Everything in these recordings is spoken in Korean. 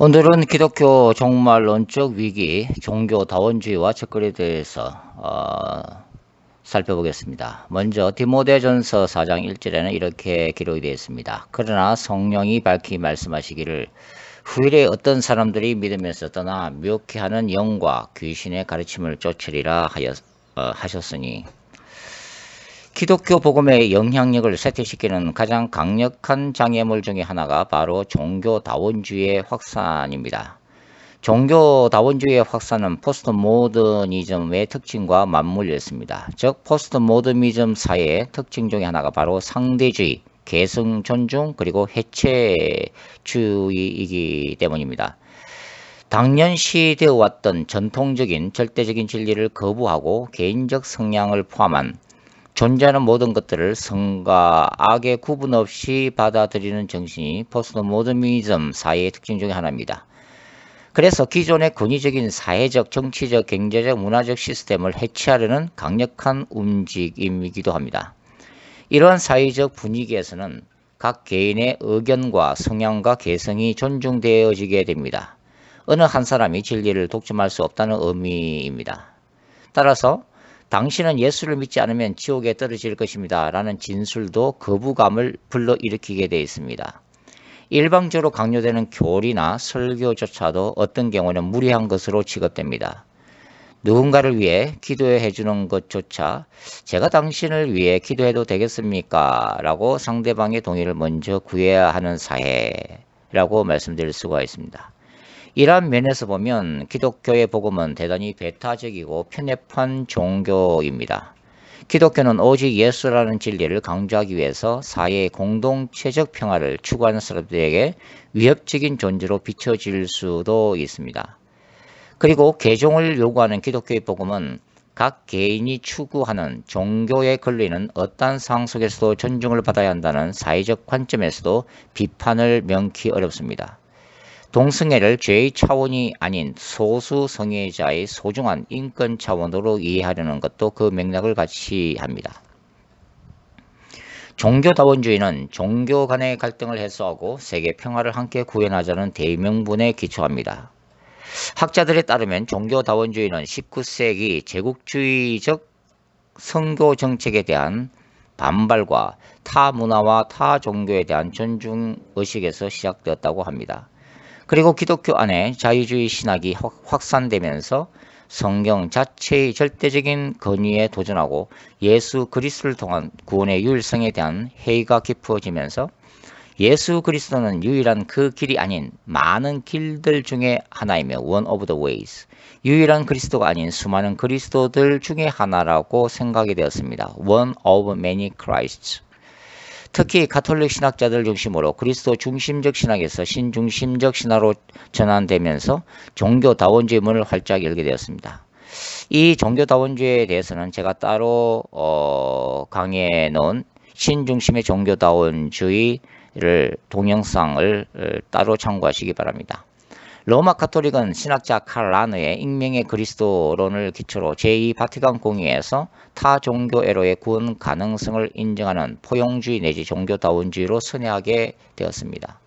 오늘은 기독교 종말론적 위기, 종교 다원주의와 접근에 대해서 살펴보겠습니다. 먼저 디모데전서 4장 1절에는 이렇게 기록이 되어 있습니다. 그러나 성령이 밝히 말씀하시기를 후일에 어떤 사람들이 믿으면서 떠나 미혹해하는 영과 귀신의 가르침을 쫓으리라 하셨으니, 기독교 복음의 영향력을 쇠퇴시키는 가장 강력한 장애물 중에 하나가 바로 종교다원주의의 확산입니다. 종교다원주의의 확산은 포스트 모더니즘의 특징과 맞물렸습니다. 즉 포스트 모더니즘 사회의 특징 중에 하나가 바로 상대주의, 계승 존중, 그리고 해체주의이기 때문입니다. 당연시되어 왔던 전통적인 절대적인 진리를 거부하고 개인적 성향을 포함한 존재하는 모든 것들을 선과 악의 구분 없이 받아들이는 정신이 포스트 모더니즘 사회의 특징 중에 하나입니다. 그래서 기존의 권위적인 사회적, 정치적, 경제적, 문화적 시스템을 해체하려는 강력한 움직임이기도 합니다. 이러한 사회적 분위기에서는 각 개인의 의견과 성향과 개성이 존중되어지게 됩니다. 어느 한 사람이 진리를 독점할 수 없다는 의미입니다. 따라서 당신은 예수를 믿지 않으면 지옥에 떨어질 것입니다 라는 진술도 거부감을 불러일으키게 되어 있습니다. 일방적으로 강요되는 교리나 설교조차도 어떤 경우는 무리한 것으로 취급됩니다. 누군가를 위해 기도해 주는 것조차 제가 당신을 위해 기도해도 되겠습니까? 라고 상대방의 동의를 먼저 구해야 하는 사회라고 말씀드릴 수가 있습니다. 이러한 면에서 보면 기독교의 복음은 대단히 배타적이고 편협한 종교입니다. 기독교는 오직 예수라는 진리를 강조하기 위해서 사회의 공동체적 평화를 추구하는 사람들에게 위협적인 존재로 비춰질 수도 있습니다. 그리고 개종을 요구하는 기독교의 복음은 각 개인이 추구하는 종교에 걸리는 어떠한 상황 속에서도 존중을 받아야 한다는 사회적 관점에서도 비판을 명키 어렵습니다. 동성애를 죄의 차원이 아닌 소수 성애자의 소중한 인권 차원으로 이해하려는 것도 그 맥락을 같이 합니다. 종교다원주의는 종교 간의 갈등을 해소하고 세계 평화를 함께 구현하자는 대명분에 기초합니다. 학자들에 따르면 종교다원주의는 19세기 제국주의적 선교 정책에 대한 반발과 타 문화와 타 종교에 대한 존중의식에서 시작되었다고 합니다. 그리고 기독교 안에 자유주의 신학이 확산되면서 성경 자체의 절대적인 권위에 도전하고 예수 그리스도를 통한 구원의 유일성에 대한 회의가 깊어지면서 예수 그리스도는 유일한 그 길이 아닌 많은 길들 중에 하나이며 one of the ways, 유일한 그리스도가 아닌 수많은 그리스도들 중에 하나라고 생각이 되었습니다. one of many Christs. 특히 가톨릭 신학자들 중심으로 그리스도 중심적 신학에서 신중심적 신화로 전환되면서 종교다원주의 문을 활짝 열게 되었습니다. 이 종교다원주의에 대해서는 제가 따로 강의해 놓은 신중심의 종교다원주의를 동영상을 따로 참고하시기 바랍니다. 로마 가톨릭은 신학자 칼 라너의 익명의 그리스도론을 기초로 제2바티칸 공의회에서 타 종교 애로의 구원 가능성을 인정하는 포용주의 내지 종교다원주의로 선회하게 되었습니다.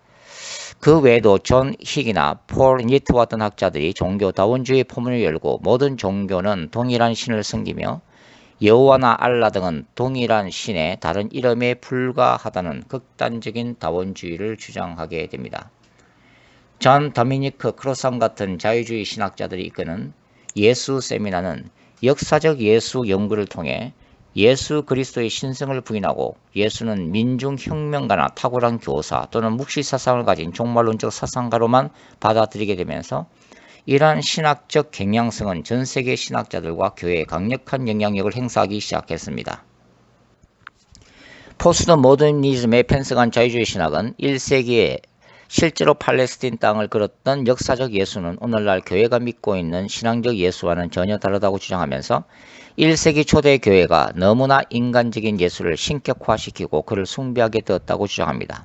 그 외에도 존 힉이나 폴 니트와 같은 학자들이 종교다원주의 포문을 열고 모든 종교는 동일한 신을 섬기며 여호와나 알라 등은 동일한 신의 다른 이름에 불과하다는 극단적인 다원주의를 주장하게 됩니다. 존 도미니크 크로삼 같은 자유주의 신학자들이 이끄는 예수 세미나는 역사적 예수 연구를 통해 예수 그리스도의 신성을 부인하고 예수는 민중혁명가나 탁월한 교사 또는 묵시사상을 가진 종말론적 사상가로만 받아들이게 되면서 이러한 신학적 경향성은 전 세계 신학자들과 교회에 강력한 영향력을 행사하기 시작했습니다. 포스트 모더니즘의 편성한 자유주의 신학은 1세기에 실제로 팔레스틴 땅을 걸었던 역사적 예수는 오늘날 교회가 믿고 있는 신앙적 예수와는 전혀 다르다고 주장하면서 1세기 초대 교회가 너무나 인간적인 예수를 신격화시키고 그를 숭배하게 되었다고 주장합니다.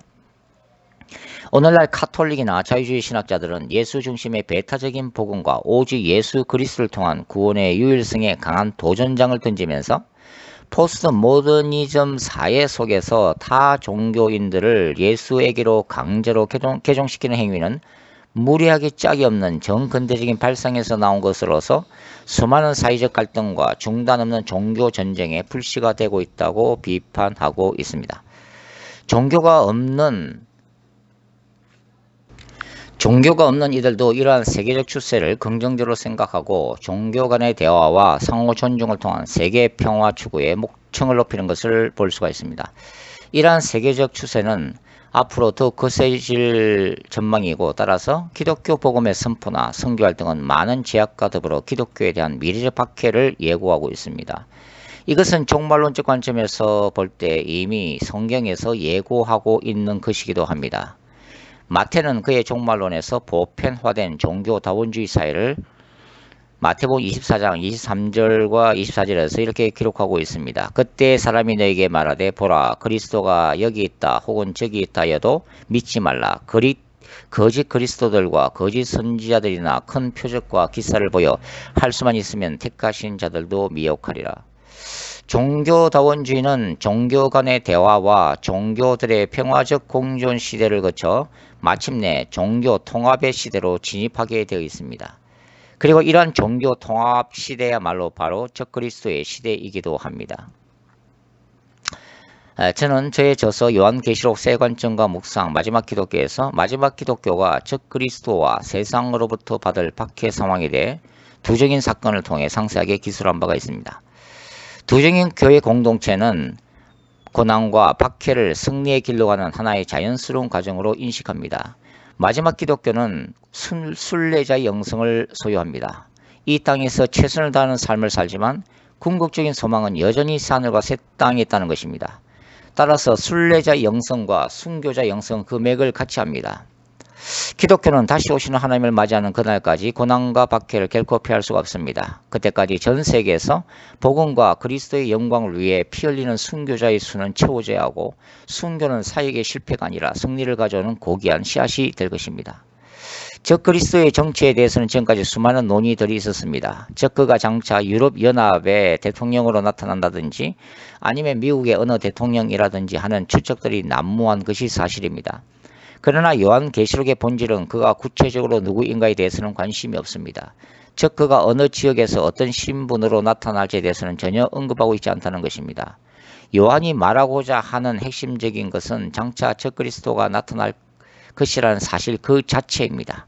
오늘날 카톨릭이나 자유주의 신학자들은 예수 중심의 배타적인 복음과 오직 예수 그리스도를 통한 구원의 유일성에 강한 도전장을 던지면서 포스트 모더니즘 사회 속에서 타 종교인들을 예수에게로 강제로 개종시키는 행위는 무리하게 짝이 없는 정근대적인 발상에서 나온 것으로서 수많은 사회적 갈등과 중단 없는 종교 전쟁의 불씨가 되고 있다고 비판하고 있습니다. 종교가 없는 이들도 이러한 세계적 추세를 긍정적으로 생각하고 종교 간의 대화와 상호 존중을 통한 세계 평화 추구의 목청을 높이는 것을 볼 수가 있습니다. 이러한 세계적 추세는 앞으로 더 거세질 전망이고, 따라서 기독교 복음의 선포나 선교활 등은 많은 제약과 더불어 기독교에 대한 미래적 박해를 예고하고 있습니다. 이것은 종말론적 관점에서 볼 때 이미 성경에서 예고하고 있는 것이기도 합니다. 마태는 그의 종말론에서 보편화된 종교다원주의 사회를 마태복음 24장 23절과 24절에서 이렇게 기록하고 있습니다. 그때 사람이 너에게 말하되 보라 그리스도가 여기 있다 혹은 저기 있다 하여도 믿지 말라. 거짓 그리스도들과 거짓 선지자들이나 큰 표적과 기사를 보여 할 수만 있으면 택하신 자들도 미혹하리라. 종교다원주의는 종교 간의 대화와 종교들의 평화적 공존 시대를 거쳐 마침내 종교 통합의 시대로 진입하게 되어 있습니다. 그리고 이러한 종교 통합 시대야말로 바로 적그리스도의 시대이기도 합니다. 저는 저의 저서 요한계시록 세 관점과 묵상 마지막 기독교에서 마지막 기독교가 적그리스도와 세상으로부터 받을 박해 상황에 대해 두적인 사건을 통해 상세하게 기술한 바가 있습니다. 두적인 교회 공동체는 고난과 박해를 승리의 길로 가는 하나의 자연스러운 과정으로 인식합니다. 마지막 기독교는 순례자의 영성을 소유합니다. 이 땅에서 최선을 다하는 삶을 살지만 궁극적인 소망은 여전히 하늘과 새 땅에 있다는 것입니다. 따라서 순례자의 영성과 순교자의 영성은 그 맥을 같이 합니다. 기독교는 다시 오시는 하나님을 맞이하는 그날까지 고난과 박해를 결코 피할 수가 없습니다. 그때까지 전 세계에서 복음과 그리스도의 영광을 위해 피 흘리는 순교자의 수는 채워져야 하고, 순교는 사역의 실패가 아니라 승리를 가져오는 고귀한 씨앗이 될 것입니다. 적그리스도의 정치에 대해서는 지금까지 수많은 논의들이 있었습니다. 적그가 장차 유럽연합의 대통령으로 나타난다든지 아니면 미국의 어느 대통령이라든지 하는 추측들이 난무한 것이 사실입니다. 그러나 요한계시록의 본질은 그가 구체적으로 누구인가에 대해서는 관심이 없습니다. 즉 그가 어느 지역에서 어떤 신분으로 나타날지에 대해서는 전혀 언급하고 있지 않다는 것입니다. 요한이 말하고자 하는 핵심적인 것은 장차 적그리스도가 나타날 것이라는 사실 그 자체입니다.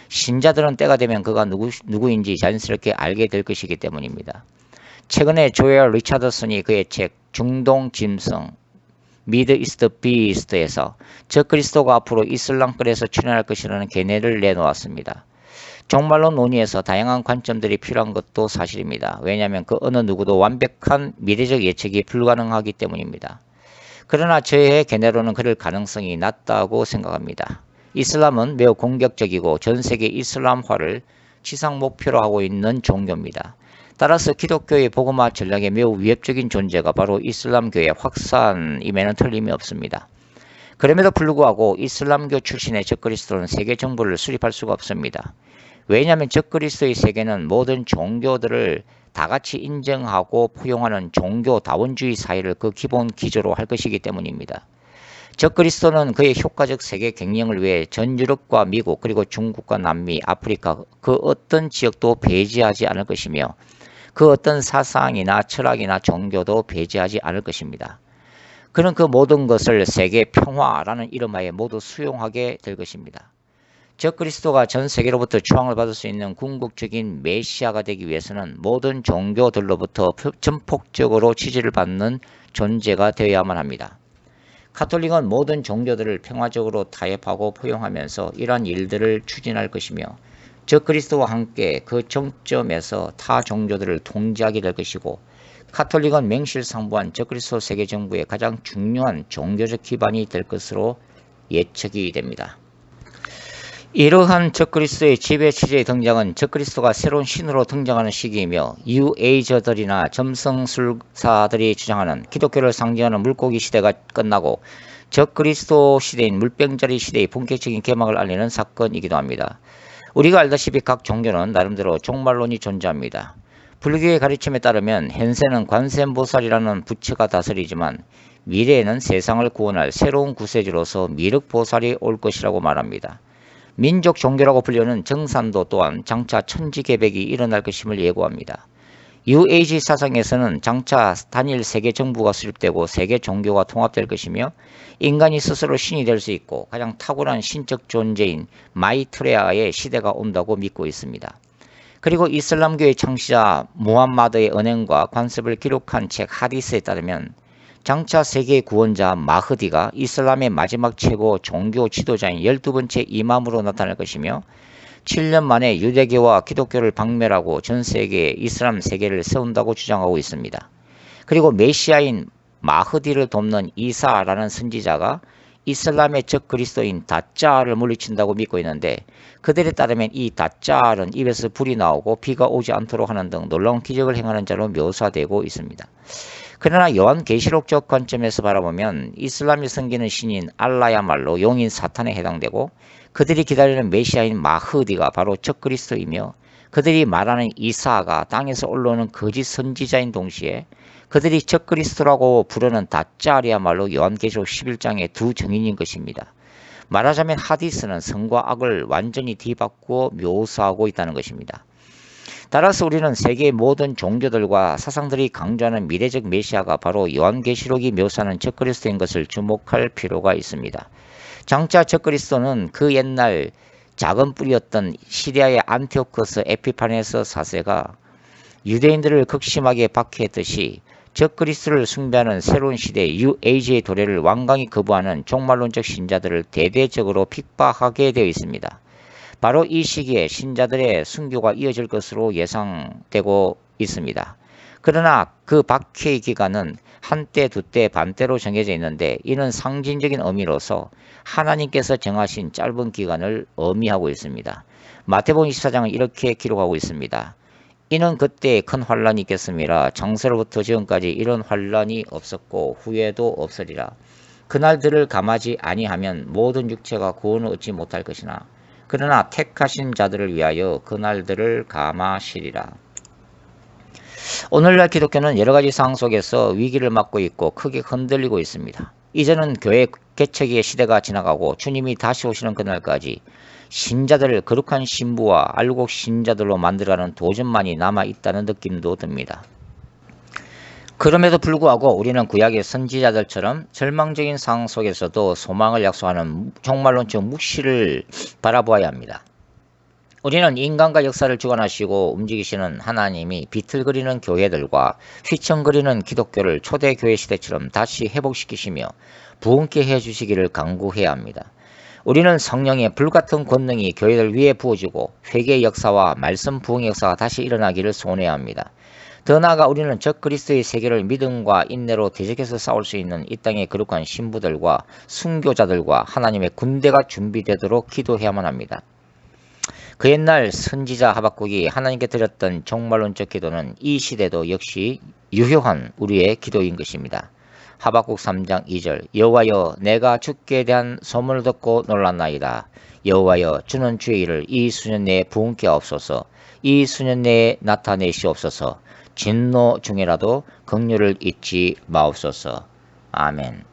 신자들은 때가 되면 그가 누구인지 자연스럽게 알게 될 것이기 때문입니다. 최근에 조엘 리차드슨이 그의 책 중동 짐승 미드 이스트 비이스트에서 적그리스도가 앞으로 이슬람권에서 출현할 것이라는 견해를 내놓았습니다. 종말론 논의에서 다양한 관점들이 필요한 것도 사실입니다. 왜냐하면 그 어느 누구도 완벽한 미래적 예측이 불가능하기 때문입니다. 그러나 저의 견해로는 그럴 가능성이 낮다고 생각합니다. 이슬람은 매우 공격적이고 전 세계 이슬람화를 지상 목표로 하고 있는 종교입니다. 따라서 기독교의 복음화 전략에 매우 위협적인 존재가 바로 이슬람교의 확산임에는 틀림이 없습니다. 그럼에도 불구하고 이슬람교 출신의 적그리스도는 세계 정부를 수립할 수가 없습니다. 왜냐하면 적그리스도의 세계는 모든 종교들을 다같이 인정하고 포용하는 종교다원주의 사회를 그 기본 기조로 할 것이기 때문입니다. 적그리스도는 그의 효과적 세계 갱령을 위해 전 유럽과 미국 그리고 중국과 남미, 아프리카 그 어떤 지역도 배제하지 않을 것이며 그 어떤 사상이나 철학이나 종교도 배제하지 않을 것입니다. 그는 그 모든 것을 세계 평화라는 이름하에 모두 수용하게 될 것입니다. 적그리스도가 전 세계로부터 추앙을 받을 수 있는 궁극적인 메시아가 되기 위해서는 모든 종교들로부터 전폭적으로 지지를 받는 존재가 되어야만 합니다. 가톨릭은 모든 종교들을 평화적으로 타협하고 포용하면서 이러한 일들을 추진할 것이며 적그리스도와 함께 그 정점에서 타 종교들을 통제하게 될 것이고, 가톨릭은 맹실상부한 적그리스도 세계정부의 가장 중요한 종교적 기반이 될 것으로 예측이 됩니다. 이러한 적그리스도의 지배체제의 등장은 적그리스도가 새로운 신으로 등장하는 시기이며, 뉴에이저들이나 점성술사들이 주장하는 기독교를 상징하는 물고기 시대가 끝나고 적그리스도 시대인 물병자리 시대의 본격적인 개막을 알리는 사건이기도 합니다. 우리가 알다시피 각 종교는 나름대로 종말론이 존재합니다. 불교의 가르침에 따르면 현세는 관세음보살이라는 부처가 다스리지만 미래에는 세상을 구원할 새로운 구세주로서 미륵보살이 올 것이라고 말합니다. 민족 종교라고 불리는 정산도 또한 장차 천지개벽이 일어날 것임을 예고합니다. UAG 사상에서는 장차 단일 세계 정부가 수립되고 세계 종교가 통합될 것이며 인간이 스스로 신이 될 수 있고 가장 탁월한 신적 존재인 마이트레아의 시대가 온다고 믿고 있습니다. 그리고 이슬람교의 창시자 무함마드의 언행과 관습을 기록한 책 하디스에 따르면 장차 세계의 구원자 마흐디가 이슬람의 마지막 최고 종교 지도자인 12번째 이맘으로 나타날 것이며 7년 만에 유대교와 기독교를 박멸하고 전 세계에 이슬람 세계를 세운다고 주장하고 있습니다. 그리고 메시아인 마흐디를 돕는 이사라는 선지자가 이슬람의 적 그리스도인 다짜를 물리친다고 믿고 있는데 그들에 따르면 이 다짜는 입에서 불이 나오고 비가 오지 않도록 하는 등 놀라운 기적을 행하는 자로 묘사되고 있습니다. 그러나 요한계시록적 관점에서 바라보면 이슬람이 섬기는 신인 알라야말로 용인 사탄에 해당되고 그들이 기다리는 메시아인 마흐디가 바로 적 그리스도이며 그들이 말하는 이사가 땅에서 올라오는 거짓 선지자인 동시에 그들이 적 그리스도라고 부르는 다짜리야말로 요한계시록 11장의 두 증인인 것입니다. 말하자면 하디스는 선과 악을 완전히 뒤바꾸어 묘사하고 있다는 것입니다. 따라서 우리는 세계의 모든 종교들과 사상들이 강조하는 미래적 메시아가 바로 요한계시록이 묘사하는 적 그리스도인 것을 주목할 필요가 있습니다. 장차 적 그리스도는 그 옛날 작은 뿌리였던 시리아의 안티오코스 에피파네스 4세가 유대인들을 극심하게 박해했듯이 적 그리스도를 숭배하는 새로운 시대 UAG의 도래를 완강히 거부하는 종말론적 신자들을 대대적으로 핍박하게 되어 있습니다. 바로 이 시기에 신자들의 순교가 이어질 것으로 예상되고 있습니다. 그러나 그 박해의 기간은 한때, 두때, 반때로 정해져 있는데 이는 상징적인 의미로서 하나님께서 정하신 짧은 기간을 의미하고 있습니다. 마태복음 24장은 이렇게 기록하고 있습니다. 이는 그때 큰 환란이 있겠음이라 창세로부터 지금까지 이런 환란이 없었고 후에도 없으리라. 그날들을 감하지 아니하면 모든 육체가 구원을 얻지 못할 것이나 그러나 택하신 자들을 위하여 그날들을 감하시리라. 오늘날 기독교는 여러가지 상황 속에서 위기를 맞고 있고 크게 흔들리고 있습니다. 이제는 교회 개척의 시대가 지나가고 주님이 다시 오시는 그날까지 신자들을 거룩한 신부와 알곡 신자들로 만들어가는 도전만이 남아있다는 느낌도 듭니다. 그럼에도 불구하고 우리는 구약의 선지자들처럼 절망적인 상황 속에서도 소망을 약속하는 종말론적 묵시를 바라보아야 합니다. 우리는 인간과 역사를 주관하시고 움직이시는 하나님이 비틀거리는 교회들과 휘청거리는 기독교를 초대교회 시대처럼 다시 회복시키시며 부흥케 해주시기를 간구해야 합니다. 우리는 성령의 불같은 권능이 교회들 위에 부어지고 회개의 역사와 말씀 부흥의 역사가 다시 일어나기를 소원해야 합니다. 더 나아가 우리는 적 그리스도의 세계를 믿음과 인내로 대적해서 싸울 수 있는 이 땅의 거룩한 신부들과 순교자들과 하나님의 군대가 준비되도록 기도해야만 합니다. 그 옛날 선지자 하박국이 하나님께 드렸던 종말론적 기도는 이 시대도 역시 유효한 우리의 기도인 것입니다. 하박국 3장 2절 여호와여 내가 주께 대한 소문을 듣고 놀랐나이다. 여호와여 주는 주의 일을 이 수년 내에 부흥케 하옵소서. 이 수년 내에 나타내시옵소서. 진노 중에라도 긍휼을 잊지 마옵소서. 아멘.